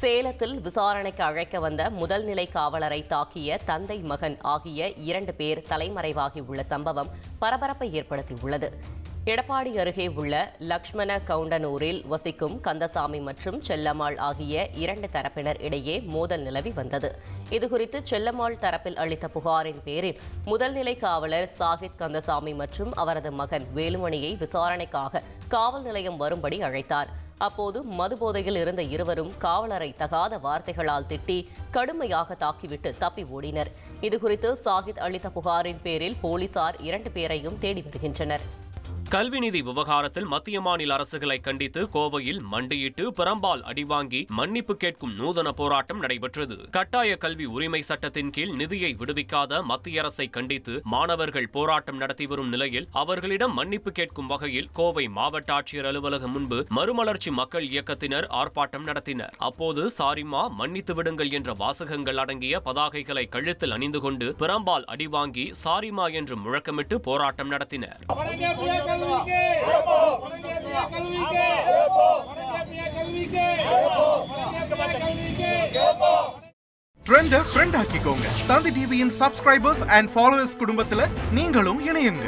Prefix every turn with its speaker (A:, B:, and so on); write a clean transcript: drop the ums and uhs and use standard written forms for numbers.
A: சேலத்தில் விசாரணைக்கு அழைக்க வந்த முதல் நிலை காவலரை தாக்கிய தந்தை மகன் ஆகிய 2 பேர் தலைமறைவாகியுள்ள சம்பவம் பரபரப்பை ஏற்படுத்தியுள்ளது. எடப்பாடி அருகே உள்ள லக்ஷ்மண கவுண்டனூரில் வசிக்கும் கந்தசாமி மற்றும் செல்லம்மாள் ஆகிய 2 தரப்பினர் இடையே மோதல் நிலவி வந்தது. இதுகுறித்து செல்லம்மாள் தரப்பில் அளித்த புகாரின் பேரில் முதல் நிலை காவலர் சாகித் கந்தசாமி மற்றும் அவரது மகன் வேலுமணியை விசாரணைக்காக காவல் நிலையம் வரும்படி அழைத்தார். அப்போது மதுபோதையில் இருந்த இருவரும் காவலரை தகாத வார்த்தைகளால் திட்டி கடுமையாக தாக்கிவிட்டு தப்பி ஓடினர். இதுகுறித்து சாகித் அளித்த புகாரின் பேரில் போலீசார் 2 பேரையும் தேடி வருகின்றனர்.
B: கல்வி நிதி விவகாரத்தில் மத்திய மாநில அரசுகளை கண்டித்து கோவையில் மண்டியிட்டு பிரம்பால் அடிவாங்கி மன்னிப்பு கேட்கும் நூதன போராட்டம் நடைபெற்றது. கட்டாய கல்வி உரிமை சட்டத்தின் கீழ் நிதியை விடுவிக்காத மத்திய அரசை கண்டித்து மாணவர்கள் போராட்டம் நடத்தி வரும் நிலையில் அவர்களிடம் மன்னிப்பு கேட்கும் வகையில் கோவை மாவட்ட ஆட்சியர் அலுவலகம் முன்பு மறுமலர்ச்சி மக்கள் இயக்கத்தினர் ஆர்ப்பாட்டம் நடத்தினர். அப்போது சாரிமா மன்னித்து விடுங்கள் என்ற வாசகங்கள் அடங்கிய பதாகைகளை கழுத்தில் அணிந்து கொண்டு பிரம்பால் அடிவாங்கி சாரிமா என்று முழக்கமிட்டு போராட்டம் நடத்தினர்.
C: ஃப்ரெண்ட் ஆக்கிக்கோங்க. தந்தி டிவியின் சப்ஸ்கிரைபர்ஸ் அண்ட் ஃபாலோவர்ஸ் குடும்பத்துல நீங்களும் இணையுங்க.